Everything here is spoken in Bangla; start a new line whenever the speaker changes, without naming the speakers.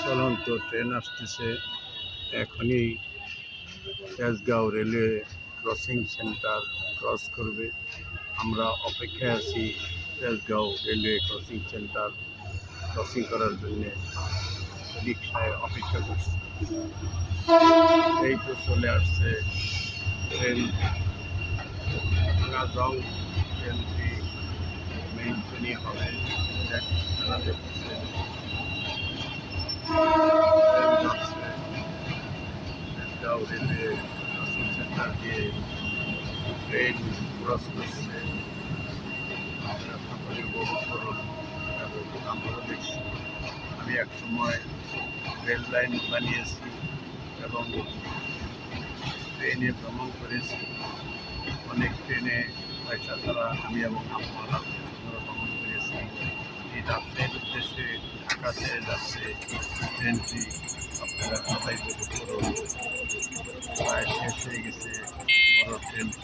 চলন্ত ট্রেন আসতেছে এখনই Tejgaon railway crossing centre cross করবে। আমরা অপেক্ষায় আছি Tejgaon railway crossing centre crossing করার জন্যে রিক্সায় অপেক্ষা করছি। এই তো চলে আসছে ট্রেন। গাজং ট্রেনটি মেইন ট্রেনই হবে আপনারা দেখছেন। তেজগাঁও রেলওয়ে ক্রসিং সেন্টার দিয়ে ট্রেন ক্রস করছে। আপনারা সকলে উপভোগ করুন এবং আমরাও দেখছি। আমি এক সময় রেল লাইন বানিয়েছি এবং ট্রেনে ভ্রমণ করেছি। অনেক ট্রেনে পয়সা ছাড়া আমি এবং আমরা ভ্রমণ করেছি। এই রাজশাহীর উদ্দেশ্যে ঢাকা ছেড়ে যাচ্ছে ট্রেনটি। আপনারা সবাই উপভোগ করুন। প্রায় শেষ হয়ে গেছে বড় ট্রেনটি।